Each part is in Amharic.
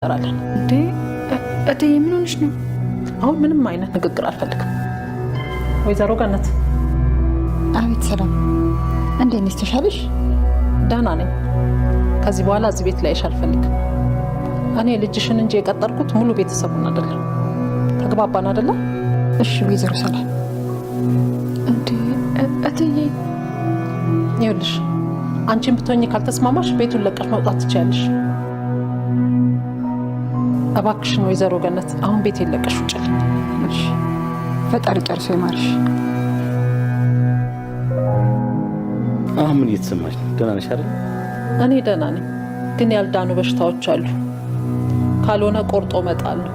እንሰራለን። እንዴ እትዬ ምን ሆነሽ ነው? አሁን ምንም አይነት ንግግር አልፈልግም። ወይዘሮ ገነት። አቤት። ሰላም፣ እንዴት ነሽ? ተሻለሽ? ደህና ነኝ። ከዚህ በኋላ እዚህ ቤት ላይሽ አልፈልግም። እኔ ልጅሽን እንጂ የቀጠርኩት ሙሉ ቤተሰቡን አይደለም። ተግባባን አይደለ? እሺ ወይዘሮ ሰላም። እንዴ እትዬ፣ ይኸውልሽ አንቺን ብትሆኚ ካልተስማማሽ ቤቱን ለቀሽ መውጣት ትችያለሽ። እባክሽን ወይዘሮ ገነት አሁን ቤት የለቀሽ ውጭልኝ። እሺ፣ ፈጣሪ ጨርሶ ይማርሽ። አሁን ምን እየተሰማሽ ነው? ደህና ነሽ አይደል? እኔ ደህና ነኝ፣ ግን ያልዳኑ በሽታዎች አሉ። ካልሆነ ቆርጦ መጣል ነው።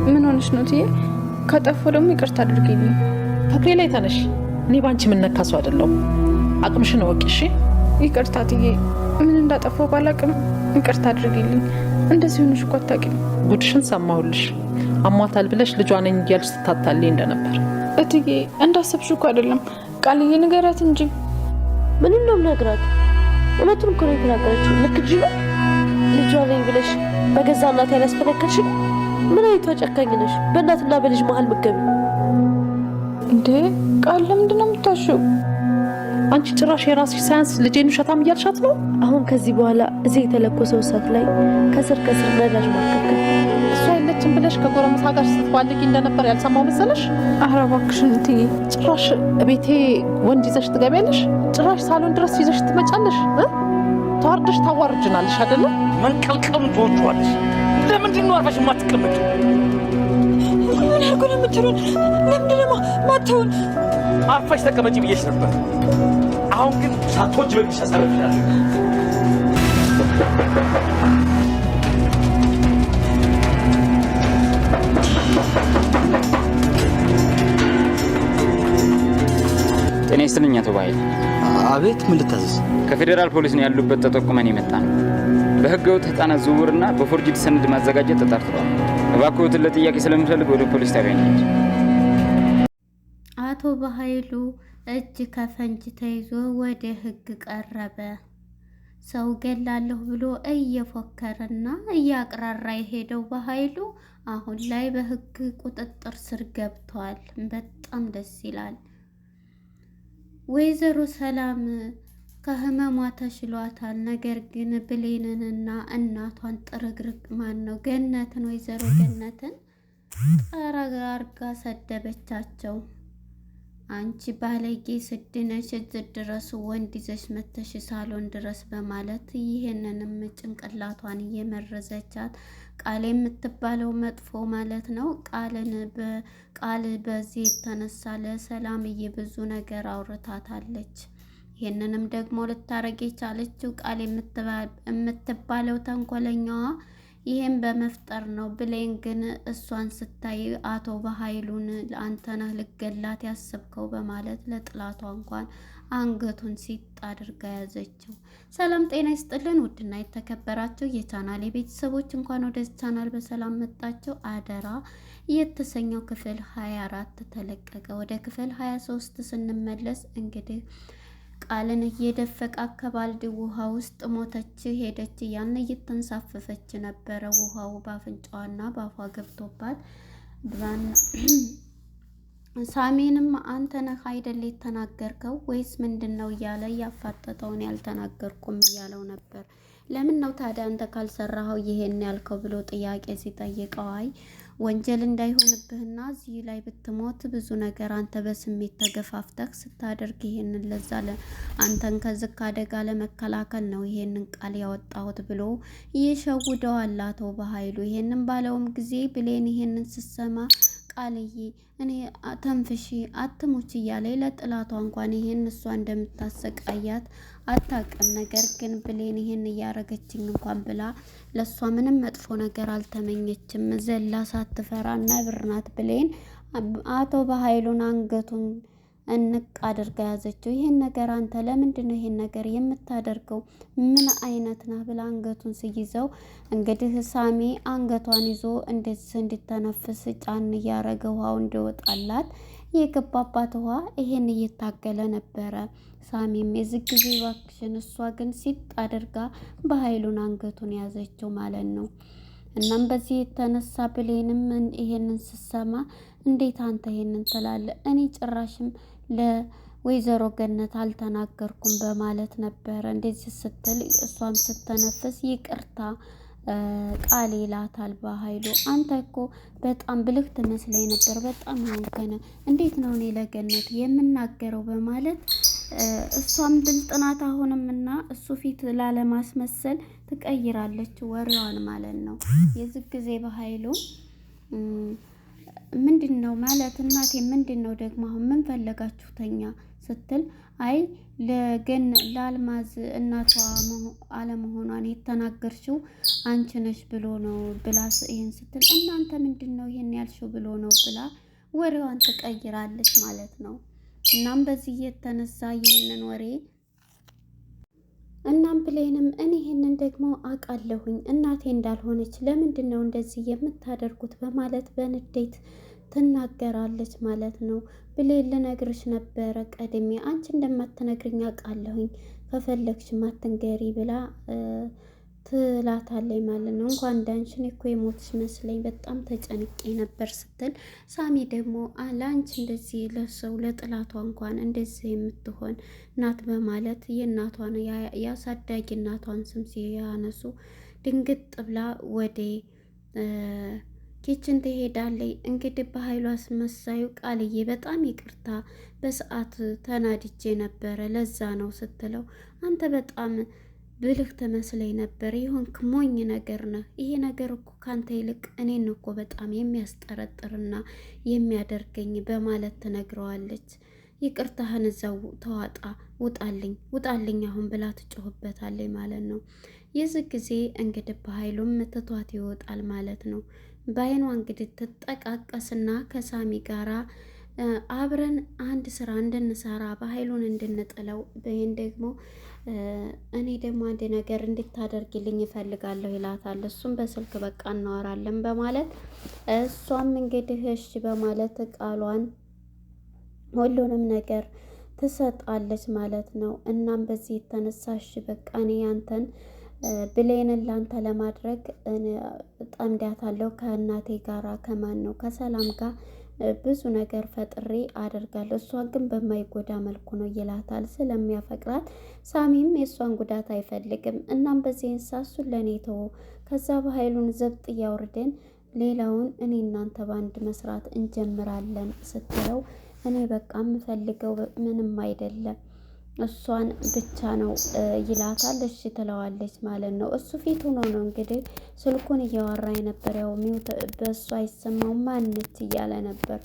ምን ሆነሽ ነው እትዬ? ከጠፋሁ ደግሞ ይቅርታ አድርጊልኝ። ከእግሬ ላይ ተነሽ። እኔ ባንቺ የምነካሱ አይደለሁም። አቅምሽን እወቂ እሺ? ይቅርታ እትዬ፣ ምን እንዳጠፋሁ ባላቅም ይቅርታ አድርጊልኝ። እንደዚህ ሆነሽ እኮ አታውቂም። ጉድሽን ሰማሁልሽ። አሟታል ብለሽ ልጇ ነኝ እያልሽ ስታታልኝ እንደነበር። እትዬ እንዳሰብሽው እኮ አይደለም። ቃልዬ ንገራት እንጂ። ምን ነው ነግራት? እውነቱን እኮ ነው የተናገረችው። ልክ እንጂ ነው። ልጇ ነኝ ብለሽ በገዛ እናት ያላስፈለከልሽ ምን አይቷ ጨካኝ ነሽ? በእናትና በልጅ መሀል ምገቢ እንዴ! ቃል ለምንድን ነው የምታሽው? አንቺ ጭራሽ የራስሽ ሳያንስ ልጄን ውሸታም እያልሻት ነው። አሁን ከዚህ በኋላ እዚህ የተለኮሰው እሳት ላይ ከስር ነዳጅ ማርከከል። እሷ የለችም ብለሽ ከጎረምሳ ጋር ስትባልጊ እንደነበር ያልሰማው መሰለሽ? ኧረ እባክሽን እትዬ፣ ጭራሽ ቤቴ ወንድ ይዘሽ ትገቢያለሽ? ጭራሽ ሳሎን ድረስ ይዘሽ ትመጫለሽ? ተዋርደሽ ታዋርጅናለሽ አይደለ? መንቀልቀሉን ትወጪዋለሽ። ለምንድን ነው አርፈሽ የማትቀመጪው? ምን ያልኩን የምትሉን? ለምንድን ነው ማተውን? አርፈሽ ተቀመጪ ብዬሽ ነበር። አሁን ግን ሳትወጪ በግሽ አሳርፍሻለሁ። ጤና ይስጥልኝ አቶ ባይል። አቤት፣ ምን ልታዘዝ? ከፌዴራል ፖሊስ ነው ያሉበት ተጠቁመን የመጣ ነው። በህገወጥ ህጻናት ዝውውርና በፎርጅድ ሰነድ ማዘጋጀት ተጠርጥሯል። እባክዎትን ለጥያቄ ስለምፈልግ ወደ ፖሊስ ጣቢያ እንሂድ። አቶ በኃይሉ እጅ ከፈንጅ ተይዞ ወደ ህግ ቀረበ። ሰው ገላለሁ ብሎ እየፎከረና እያቅራራ የሄደው በኃይሉ አሁን ላይ በህግ ቁጥጥር ስር ገብቷል። በጣም ደስ ይላል። ወይዘሮ ሰላም ከህመሟ ተሽሏታል። ነገር ግን ብሌንንና እናቷን ጥርግርግ ነው ገነትን፣ ወይዘሮ ገነትን ጠራርጋ ሰደበቻቸው። አንቺ ባለጌ ስድነሽ እዚህ ድረስ ወንድ ይዘሽ መተሽ ሳሎን ድረስ በማለት ይሄንንም ጭንቅላቷን እየመረዘቻት ቃል የምትባለው መጥፎ ማለት ነው። ቃል በዚህ የተነሳ ለሰላምዬ ብዙ ነገር አውርታታለች። ይህንንም ደግሞ ልታረግ የቻለችው ቃል የምትባለው ተንኮለኛዋ ይሄን በመፍጠር ነው። ብሌን ግን እሷን ስታይ አቶ በኃይሉን አንተ ነህ ልገላት ያሰብከው በማለት ለጥላቷ እንኳን አንገቱን ሲጥ አድርጋ ያዘችው። ሰላም ጤና ይስጥልን ውድና የተከበራችሁ የቻናሌ ቤተሰቦች እንኳን ወደ ቻናል በሰላም መጣችሁ። አደራ የተሰኘው ክፍል 24 ተለቀቀ። ወደ ክፍል 23 ስንመለስ እንግዲህ ቃልን እየደፈቃ ከባልዲ ውሃ ውስጥ ሞተች ሄደች ያን እየተንሳፈፈች ነበረ። ውሃው ባፍንጫዋና ባፏ ገብቶባት ሳሜንም አንተ ነህ አይደል የተናገርከው ወይስ ምንድነው እያለ ያፋጠጠውን ያልተናገርኩም እያለው ነበር። ለምን ነው ታዲያ አንተ ካልሰራኸው ይሄን ያልከው ብሎ ጥያቄ ሲጠይቀው አይ ወንጀል እንዳይሆንብህና እዚህ ላይ ብትሞት ብዙ ነገር አንተ በስሜት ተገፋፍተህ ስታደርግ ይሄንን ለዛ አንተን ከዝክ አደጋ ለመከላከል ነው ይሄንን ቃል ያወጣሁት ብሎ ይሸውደዋል አቶ በኃይሉ። ይሄንን ባለውም ጊዜ ብሌን ይሄንን ስትሰማ ቃልዬ እኔ ተንፍሺ አትሙች እያለ ለጥላቷ እንኳን ይሄን እሷ እንደምታሰቃያት አታውቅም። ነገር ግን ብሌን ይሄን እያረገችኝ እንኳን ብላ ለሷ ምንም መጥፎ ነገር አልተመኘችም። ዘላ ሳትፈራ ነብር ናት ብሌን። አቶ በኃይሉን አንገቱን እንቅ አድርጋ ያዘችው። ይሄን ነገር አንተ ለምንድን ነው ይሄን ነገር የምታደርገው? ምን አይነት ነህ ብላ አንገቱን ሲይዘው እንግዲህ ሳሚ አንገቷን ይዞ እንድትተነፍስ ጫን እያረገ ውሃው እንዲወጣላት የገባባት ውሃ ይሄን እየታገለ ነበረ። ሳሚም የዚህ ጊዜ እባክሽን፣ እሷ ግን ሲጥ አድርጋ በኃይሉን አንገቱን ያዘችው ማለት ነው። እናም በዚህ የተነሳ ብሌንም ይሄንን ስትሰማ እንዴት አንተ ይሄንን ትላለህ? እኔ ጭራሽም ለወይዘሮ ገነት አልተናገርኩም በማለት ነበረ እንደዚህ ስትል፣ እሷም ስተነፍስ ይቅርታ ቃል ይላታል በኃይሉ። አንተ እኮ በጣም ብልህ ትመስለኝ ነበር፣ በጣም ያንከነ እንዴት ነው እኔ ለገነት የምናገረው በማለት እሷም ብልጥ ናት አሁንም እና እሱ ፊት ላለማስመሰል ትቀይራለች ወሬዋን ማለት ነው። የዚህ ጊዜ በኃይሉ ምንድን ነው ማለት እናቴ ምንድን ነው ደግሞ አሁን ምን ፈለጋችሁ ተኛ ስትል፣ አይ ለአልማዝ እናቷ አለመሆኗን የተናገርሽው አንቺ ነሽ ብሎ ነው ብላ ይሄን ስትል፣ እናንተ ምንድን ነው ይሄን ያልሽው ብሎ ነው ብላ ወሬዋን ትቀይራለች ማለት ነው። እናም በዚህ የተነሳ ይሄንን ወሬ እናም ብሌንም እኔ ይሄንን ደግሞ አውቃለሁኝ እናቴ እንዳልሆነች ለምንድን ነው እንደዚህ የምታደርጉት በማለት በንዴት ትናገራለች ማለት ነው። ብሌን ልነግርሽ ነበረ ቀድሜ አንቺ እንደማትነግርኝ አውቃለሁኝ ከፈለግሽ ማትንገሪ ብላ ትላታለች ማለት ነው። እንኳን ዳንሽን እኮ የሞትሽ መስለኝ በጣም ተጨንቄ ነበር ስትል፣ ሳሚ ደግሞ ለአንቺ እንደዚህ ለሰው ለጥላቷ እንኳን እንደዚህ የምትሆን ናት በማለት የእናቷን ያሳዳጊ እናቷን ስም ሲያነሱ ድንግጥ ብላ ወደ ኪችን ትሄዳለች። እንግዲህ በኃይሉ አስመሳዩ ቃልዬ በጣም ይቅርታ በሰዓት ተናድጄ ነበረ ለዛ ነው ስትለው፣ አንተ በጣም ብልህ ትመስለኝ ነበር፣ የሆንክ ሞኝ ነገር ነህ። ይሄ ነገር እኮ ካንተ ይልቅ እኔን እኮ በጣም የሚያስጠረጥርና የሚያደርገኝ በማለት ትነግረዋለች። ይቅርታህን እዛው ተዋጣ፣ ውጣልኝ አሁን ብላ ትጮህበታለች ማለት ነው። የዚህ ጊዜ እንግዲህ በኃይሉም ትቷት ይወጣል ማለት ነው። በአይኗ እንግዲህ ትጠቃቀስና ከሳሚ ጋራ አብረን አንድ ስራ እንድንሰራ በኃይሉን እንድንጥለው ይህን ደግሞ እኔ ደግሞ አንድ ነገር እንድታደርግልኝ ይፈልጋለሁ ይላታል። እሱም በስልክ በቃ እናወራለን በማለት እሷም እንግዲህ እሺ በማለት ቃሏን ሁሉንም ነገር ትሰጣለች ማለት ነው። እናም በዚህ የተነሳሽ በቃ እኔ ያንተን ብሌንን ላንተ ለማድረግ ጠምዳታለሁ ከእናቴ ጋራ ከማን ነው ከሰላም ጋር ብዙ ነገር ፈጥሬ አደርጋለሁ፣ እሷን ግን በማይጎዳ መልኩ ነው ይላታል። ስለሚያፈቅራት ሳሚም የእሷን ጉዳት አይፈልግም። እናም በዚህን ሳሱን ለእኔ ተወው፣ ከዛ በኃይሉን ዘብጥ እያወርደን ሌላውን እኔ እናንተ ባንድ መስራት እንጀምራለን ስትለው፣ እኔ በቃ የምፈልገው ምንም አይደለም እሷን ብቻ ነው ይላታል። እሺ ትለዋለች ማለት ነው። እሱ ፊት ሆኖ ነው እንግዲህ ስልኩን እያወራ የነበር። ያው ሚውት በእሱ አይሰማው ማንነት እያለ ነበር።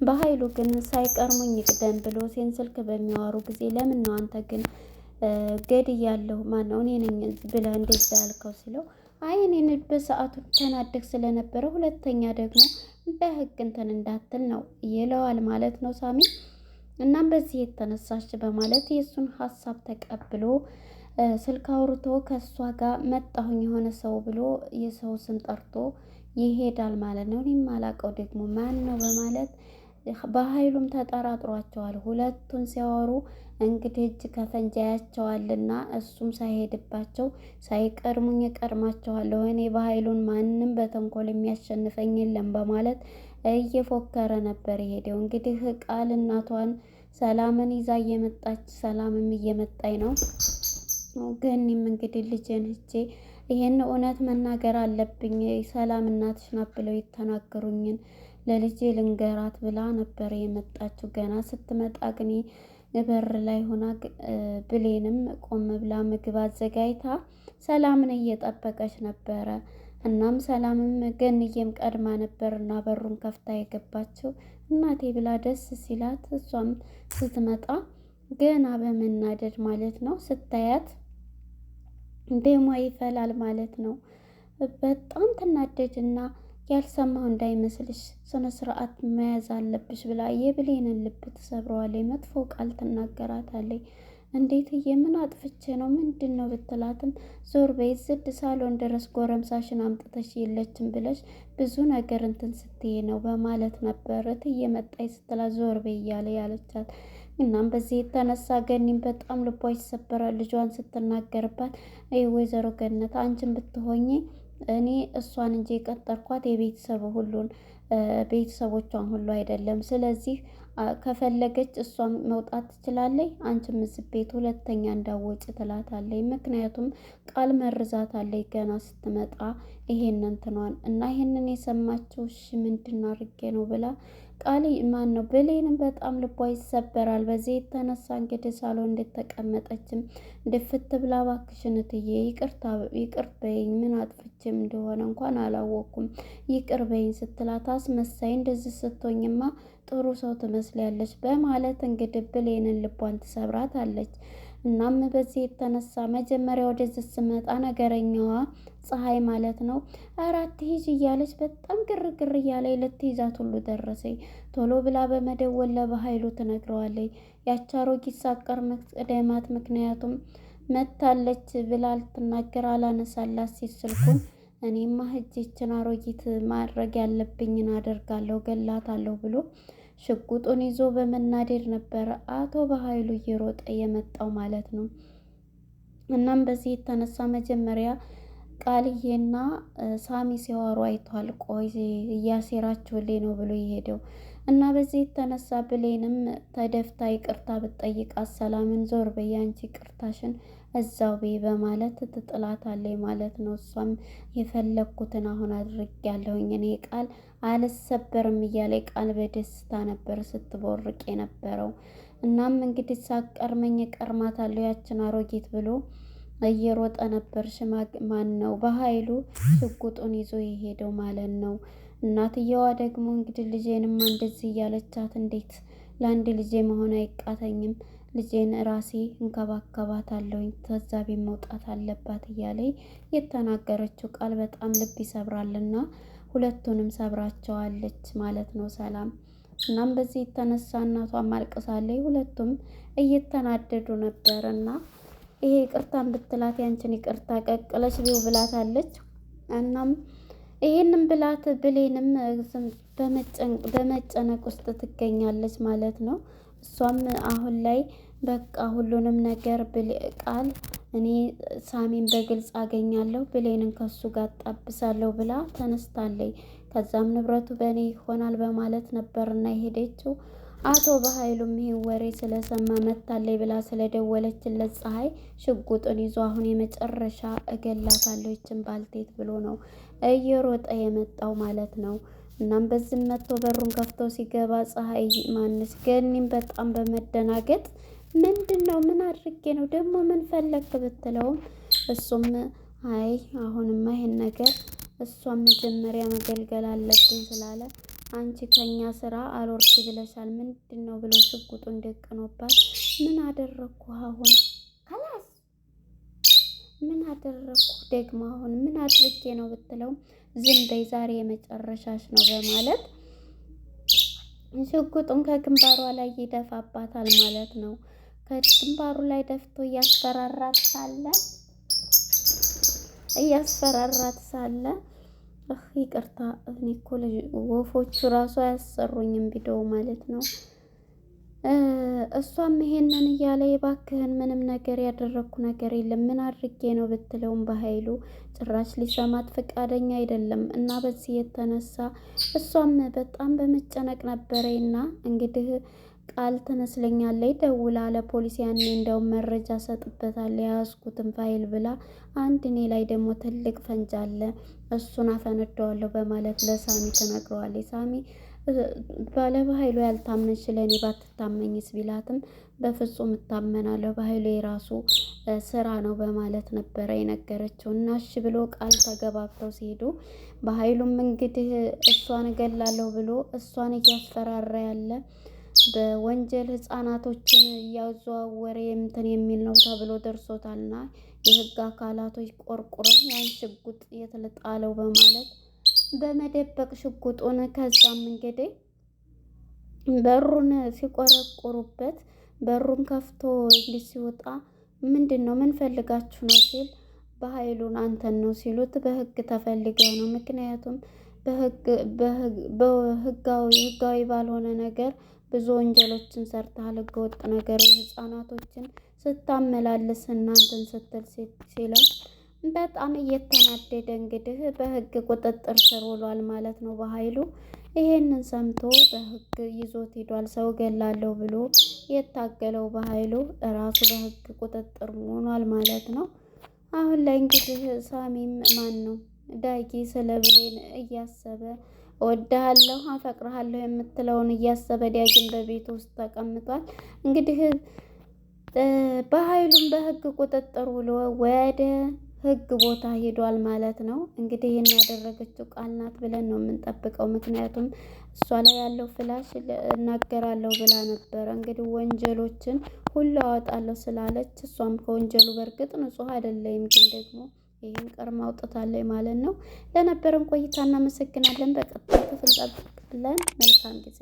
በኃይሉ ግን ሳይቀርሙኝ ቅደም ብሎ ሴን ስልክ በሚያወሩ ጊዜ ለምን ነው አንተ ግን ገድያለሁ ማነው እኔ ነኝ ብለህ እንደዛ ያልከው ሲለው፣ አይ እኔን በሰዓቱ ተናደግ ስለነበረ ሁለተኛ ደግሞ በህግ እንትን እንዳትል ነው ይለዋል ማለት ነው ሳሚ። እናም በዚህ የተነሳች በማለት የእሱን ሀሳብ ተቀብሎ ስልክ አውርቶ ከእሷ ጋር መጣሁኝ የሆነ ሰው ብሎ የሰው ስም ጠርቶ ይሄዳል ማለት ነው። እኔም አላውቀው ደግሞ ማን ነው በማለት በኃይሉም ተጠራጥሯቸዋል። ሁለቱን ሲያወሩ እንግዲህ እጅ ከፈንጅ ያያቸዋልና እሱም ሳይሄድባቸው ሳይቀድሙኝ እቀድማቸዋለሁ፣ እኔ በኃይሉን ማንም በተንኮል የሚያሸንፈኝ የለም በማለት እየፎከረ ነበር የሄደው። እንግዲህ ቃል እናቷን ሰላምን ይዛ እየመጣች ሰላምም እየመጣኝ ነው። ገኒም እንግዲህ ልጄን ሂጄ ይሄን እውነት መናገር አለብኝ ሰላም እናትሽ ናት ብለው የተናገሩኝን ለልጄ ልንገራት ብላ ነበር የመጣችው። ገና ስትመጣ ግን በር ላይ ሆና ብሌንም ቆም ብላ ምግብ አዘጋጅታ ሰላምን እየጠበቀች ነበረ። እናም ሰላምም ገንዬም ቀድማ ነበርና በሩን ከፍታ የገባችው እናቴ ብላ ደስ ሲላት፣ እሷም ስትመጣ ገና በመናደድ ማለት ነው ስታያት ደሟ ይፈላል ማለት ነው። በጣም ትናደድና ያልሰማሁ እንዳይመስልሽ ስነ ስርዓት መያዝ አለብሽ ብላ የብሌንን ልብ ትሰብረዋለች። መጥፎ ቃል ትናገራታለች። እንዴትዬ ምን አጥፍቼ ነው ምንድን ነው ብትላትም ዞር በይ ዝድ ሳሎን ድረስ ጎረምሳሽን አምጥተሽ የለችም ብለሽ ብዙ ነገር እንትን ስትይ ነው በማለት ነበር እትዬ መጣች ስትላት ዞር በይ እያለ ያለቻት። እናም በዚህ የተነሳ ገኒም በጣም ልቧ ይሰበራል ልጇን ስትናገርባት። ወይዘሮ ገነት አንቺን ብትሆኚ እኔ እሷን እንጂ የቀጠርኳት ቤተሰቦቿን ሁሉ አይደለም። ስለዚህ ከፈለገች እሷን መውጣት ትችላለች፣ አንቺም እዚህ ቤት ሁለተኛ እንዳወጭ ትላታለች። ምክንያቱም ቃል መርዛታለች ገና ስትመጣ ይሄንን ትኗን እና ይሄንን የሰማችው እሺ ምንድን አድርጌ ነው ብላ ቃል ማን ነው ብሌንም በጣም ልቧ ይሰበራል። በዚህ የተነሳ እንግዲህ ሳሎን እንደተቀመጠችም ድፍት ብላ እባክሽን እትዬ ይቅር በይኝ ምን አጥፍቼም እንደሆነ እንኳን አላወቅኩም ይቅር በይኝ ስትላት አስመሳይ እንደዚህ ስትሆኝማ ጥሩ ሰው ትመስላለች በማለት እንግዲህ ብሌንን ልቧን ትሰብራታለች። እናም በዚህ የተነሳ መጀመሪያ ወደዚህ ስመጣ ነገረኛዋ ፀሐይ ማለት ነው አራት ሂጅ እያለች በጣም ግርግር እያለች ልትይዛት ሁሉ ደረሰኝ። ቶሎ ብላ በመደወል ለበኃይሉ ትነግረዋለች። ያች አሮጊት ሳቀር መቅደማት ምክንያቱም መታለች ብላ ልትናገር አላነሳላት ሲል ስልኩን እኔማ ሂጅችን አሮጊት ማድረግ ያለብኝን አደርጋለሁ ገላታለሁ ብሎ ሽጉጡን ይዞ በመናደድ ነበረ አቶ በኃይሉ እየሮጠ የመጣው ማለት ነው። እናም በዚህ የተነሳ መጀመሪያ ቃልዬና ሳሚ ሲያወሩ አይቷል። ቆይ እያሴራችሁልኝ ነው ብሎ የሄደው እና በዚህ የተነሳ ብሌንም ተደፍታ ይቅርታ ብትጠይቃት ሰላምን ዞር በይ አንቺ ይቅርታሽን እዛው በይ በማለት ትጥላታለች ማለት ነው። እሷም የፈለግኩትን አሁን አድርጌያለሁኝ እኔ ቃል አልሰበርም እያለ ቃል በደስታ ነበር ስትቦርቅ የነበረው። እናም እንግዲህ ሳቀርመኝ ቀርማታለሁ ያችን አሮጊት ብሎ እየሮጠ ነበር ማን ነው በኃይሉ ሽጉጡን ይዞ የሄደው ማለት ነው። እናትየዋ ደግሞ እንግዲህ ልጄንማ እንደዚህ እያለቻት እንዴት ለአንድ ልጄ መሆን አይቃተኝም ልጄን ራሴ እንከባከባታለሁኝ ተዛቤ መውጣት አለባት እያለ የተናገረችው ቃል በጣም ልብ ይሰብራልና ሁለቱንም ሰብራቸዋለች ማለት ነው ሰላም። እናም በዚህ የተነሳ እናቷም አልቅሳለች። ሁለቱም እየተናደዱ ነበርና ይሄ ይቅርታን ብትላት ያንቺን ይቅርታ ቀቅለሽ ቢው ብላታለች። እናም ይሄንን ብላት ብሌንም በመጨነቅ ውስጥ ትገኛለች ማለት ነው። እሷም አሁን ላይ በቃ ሁሉንም ነገር ቃል እኔ ሳሚን በግልጽ አገኛለሁ ብሌንን ከሱ ጋር ጣብሳለሁ ብላ ተነስታለች። ከዛም ንብረቱ በእኔ ይሆናል በማለት ነበርና የሄደችው። አቶ በኃይሉም ይሄን ወሬ ስለሰማ መታለች ብላ ስለደወለችለት ፀሐይ ሽጉጡን ይዞ አሁን የመጨረሻ እገላታለሁ ይችን ባልቴት ብሎ ነው እየሮጠ የመጣው ማለት ነው። እናም በዚህ መጥቶ በሩን ከፍቶ ሲገባ ፀሐይ ማንስ ገኒም በጣም በመደናገጥ ምንድን ነው ምን አድርጌ ነው ደግሞ ምን ፈለክ ብትለውም እሱም አይ አሁንማ ይሄን ነገር እሷም መጀመሪያ መገልገል አለብኝ ስላለ አንቺ ከኛ ስራ አልወርድ ብለሻል ምንድን ነው ብሎ ሽጉጡን ደቅኖባት ምን አደረኩ አሁን ካላስ ምን አደረኩ ደግሞ አሁን ምን አድርጌ ነው ብትለው ዝም በይ ዛሬ የመጨረሻሽ ነው በማለት ሽጉጡን ከግንባሯ ላይ ይደፋባታል ማለት ነው። ከግንባሩ ላይ ደፍቶ እያስፈራራት ሳለ ይቅርታ እኔ እኮ ወፎቹ ራሱ አያሰሩኝም ቪዲዮ ማለት ነው። እሷም ይሄንን እያለ የባክህን ምንም ነገር ያደረኩ ነገር የለም ምን አድርጌ ነው ብትለውም በኃይሉ ጭራሽ ሊሰማት ፈቃደኛ አይደለም። እና በዚህ የተነሳ እሷም በጣም በመጨነቅ ነበረና እንግዲህ ቃል ትመስለኛለች ደውላ ለፖሊስ ያኔ እንደውም መረጃ ሰጥበታለሁ የያዝኩትን ፋይል ብላ አንድ እኔ ላይ ደግሞ ትልቅ ፈንጅ አለ እሱን አፈነዳዋለሁ በማለት ለሳሚ ትነግረዋለች። ሳሚ ባለ በኃይሉ ያልታመንሽ ለእኔ ባትታመኝስ ቢላትም በፍጹም እታመናለሁ በኃይሉ የራሱ ስራ ነው በማለት ነበረ የነገረችው። እና እሺ ብሎ ቃል ተገባብተው ሲሄዱ በኃይሉም እንግዲህ እሷን እገላለሁ ብሎ እሷን እያስፈራራ ያለ በወንጀል ህፃናቶችን እያዘዋወረ እንትን የሚል ነው ተብሎ ደርሶታልና የህግ አካላቶች ቆርቁረው ያን ሽጉጥ የተለጣለው በማለት በመደበቅ ሽጉጡን ከዛም እንግዲህ በሩን ሲቆረቁሩበት በሩን ከፍቶ እንዲህ ሲወጣ ምንድን ነው ምን ፈልጋችሁ ነው ሲል በኃይሉን አንተን ነው ሲሉት በህግ ተፈልገ ነው። ምክንያቱም ህጋዊ ባልሆነ ነገር ብዙ ወንጀሎችን ሰርተሃል፣ ህገወጥ ነገር ህፃናቶችን ስታመላልስ እናንተን ስትል ሲለው በጣም እየተናደደ እንግዲህ በህግ ቁጥጥር ስር ውሏል ማለት ነው በኃይሉ። ይሄንን ሰምቶ በህግ ይዞት ሄዷል። ሰው ገላለሁ ብሎ የታገለው በኃይሉ ራሱ በህግ ቁጥጥር ሆኗል ማለት ነው። አሁን ላይ እንግዲህ ሳሚም ማን ነው ዳጊ ስለ ብሌን እያሰበ እወድሃለሁ አፈቅርሃለሁ የምትለውን እያሰበ ዳግም በቤት ውስጥ ተቀምጧል። እንግዲህ በኃይሉም በህግ ቁጥጥር ውሎ ወደ ህግ ቦታ ሄዷል ማለት ነው። እንግዲህ ይህን ያደረገችው ቃል ናት ብለን ነው የምንጠብቀው። ምክንያቱም እሷ ላይ ያለው ፍላሽ እናገራለሁ ብላ ነበረ። እንግዲህ ወንጀሎችን ሁሉ አወጣለሁ ስላለች እሷም ከወንጀሉ በእርግጥ ንጹሕ አይደለም፣ ግን ደግሞ ይህን ቀርማ አውጥታለች ማለት ነው። ለነበረን ቆይታ እናመሰግናለን። በቀጣይ ክፍል እንጠብቃለን። መልካም ጊዜ